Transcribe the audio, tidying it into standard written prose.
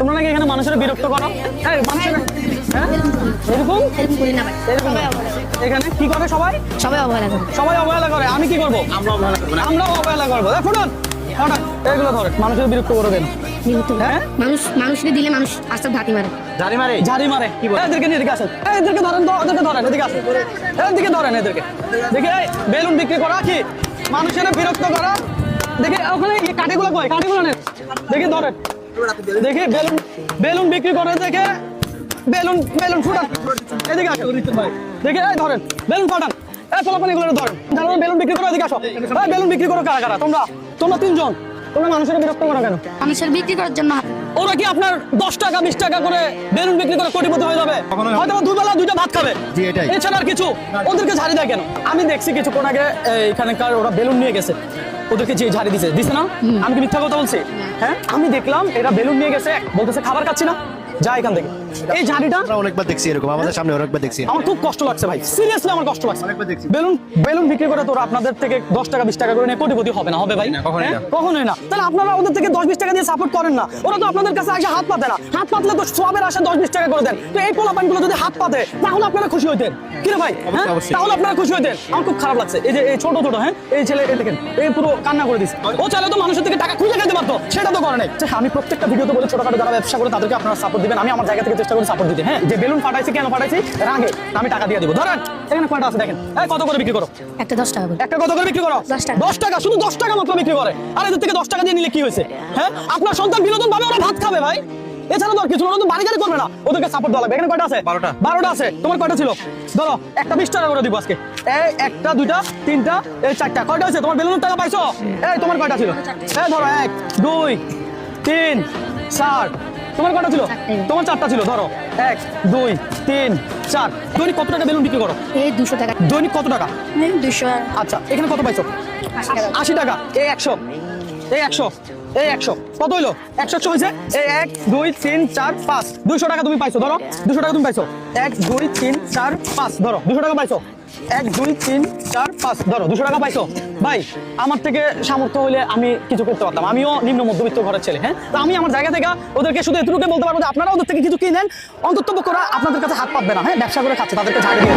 তোমরা নাকি এখানে মানুষের বিরক্ত করো? হ্যাঁ, মানুষের হ্যাঁ এরকম এখানে কি করে সবাই? সবাই অবহেলা করে। সবাই অবহেলা করে। আমি কি করবো? আমরাও অবহেলা করবো। ফুটন এগুলো ধরে মানুষের বিরক্ত করে দেন। হ্যাঁ, মানুষকে দিলে মানুষ আস্তে ধাতি মারে। ঝাড়ি মারে। এদেরকে নিয়ে এদিকে আসেন। এদেরকে ধরেন তো, ওদেরকে ধরেন, এদিকে আসেন। এদিকে ধরেন এদেরকে। দেখি বেলুন বিক্রি করা কি মানুষের বিরক্ত করা। দেখি ওখানে কাঠিগুলো কই? কাঠিগুলো নেন। দেখি ধরেন। দেখি বেলুন বিক্রি করে। দেখে বেলুন ফুটান। এদিকে আসেন। দেখি এই ধরেন বেলুন ফাটান। এই পোলাপানি এগুলো ধরেন। যারা বেলুন বিক্রি করো এদিকে আসো। বেলুন বিক্রি করো কারা কারা? তোমরা তিনজন। তোমরা মানুষের বিরক্ত করো কেন? মানুষের বিক্রি করার জন্য। ওরা কি আপনার 10 টাকা 20 টাকা করে বেলুন বিক্রি করে কোটিপতি হয়ে যাবে? হয়তো দুবেলা দুইটা ভাত খাবে, এছাড়া আর কিছু। ওদেরকে ঝাড়ি দেয় কেন? আমি দেখছি কিছুক্ষণ আগে এখানকার ওরা বেলুন নিয়ে গেছে, ওদেরকে যে ঝাড়ি দিছে না? আমি কি মিথ্যা কথা বলছি? হ্যাঁ, আমি দেখলাম এরা বেলুন নিয়ে গেছে, বলতেছে খাবার খাচ্ছি না, যা এখান থেকে। এই ঝাড়িটা আমরা অনেকবার দেখছি এরকম, আমাদের সামনে অনেকবার দেখছি। আমার খুব কষ্ট লাগছে ভাই, সিরিয়াসলি আমার কষ্ট লাগছে। বেলুন বিক্রি করে তোরা আপনাদের থেকে 10 টাকা 20 টাকা করে নিয়ে কোটিপতি হবে না? হবে ভাই? কখনোই না। তাহলে আপনারা ওদের থেকে 10-20 টাকা দিয়ে সাপোর্ট করেন না। ওরা তো আপনাদের কাছে এসে হাত পাতে না। হাত পাতলে তো সবের আশা 10-20 টাকা করে দেন। তো এই পোলাপানগুলো যদি হাত পাতে তাহলে আপনারা খুশি হইতেন কি রে ভাই? তাহলে আপনারা খুশি হইতেন। আমার খুব খারাপ লাগছে। এই যে এই ছোট হ্যাঁ, এই ছেলে দেখেন, এই পুরো কান্না করে দিচ্ছে। ও চাইলে তো মানুষের থেকে টাকা খুঁজে খেতে পারতো, সেটা তো করে নাই। আমি প্রত্যেকটা ভিডিওতে বলে ছোটখাটো যারা ব্যবসা করে তাদেরকে আপনারা সাপোর্ট দিবেন। আমি আমার জায়গা থেকে চেষ্টা করি সাপোর্ট দিতে। হ্যাঁ, যে বেলুন ফাটাইছি কেন ফাটাইছি রাগে, আমি টাকা দিয়ে দিব। ধরেন এখানে কয়টা আছে দেখেন। কত করে বিক্রি করো? একটা 10 টাকা করে। একটা কত করে বিক্রি করো? 10 টাকা। 10 টাকা, শুধু 10 টাকা মাত্র বিক্রি করে। আর এদের থেকে 10 টাকা দিয়ে নিলে কি হয়েছে? হ্যাঁ, আপনার সন্তান বিনোদন পাবে, ওরা ভাত খাবে ভাই, এছাড়া তো আর কিছু না। ওরা তো বাড়ি গাড়ি করবে না, ওদেরকে সাপোর্ট দেওয়া লাগবে। এখানে কয়টা আছে? 12টা আছে। তোমার কয়টা ছিল? ধরো একটা 20 টাকা করে দিব আজকে। এই একটা, দুইটা, তিনটা, এই চারটা। কয়টা হয়েছে? তোমার বেলুনের টাকা পাইছো? এই তোমার কয়টা ছিল? এই ধরো 1 2 3 4। তোমার কয়টা ছিল? তোমার 4টা ছিল। ধরো 1 2 3 4। দৈনিক কত টাকা বেলুন বিক্রি করো? এই 200 টাকা। দৈনিক কত টাকা? 200। আচ্ছা, এখানে কত পাইছো? 80 টাকা। এই 100, এই 100, এই 100 কত হইলো? 100 হয়েছে। এই 1 2 3 4 5 200 টাকা তুমি পাইছো। ধরো 200 টাকা তুমি পাইছো। 1 2 3 4 5 ধরো 200 টাকা পাইছো। 1 2 3 4 5 ধরো 200 টাকা পাইছো। ভাই, আমার থেকে সামর্থ্য হইলে আমি কিছু করতে পারতাম। আমিও নিম্ন মধ্যবিত্ত ঘরের ছেলে। হ্যাঁ, তো আমি আমার জায়গা থেকে ওদেরকে শুধু এতটুকু বলতে পারবো যে আপনারা ওদের থেকে কিছু কিনেন, অন্তত পক্ষে আপনাদের কাছে হাত পাতবে না। হ্যাঁ, ব্যবসা করে খাচ্ছে, তাদেরকে ঝাড়ি দিয়ে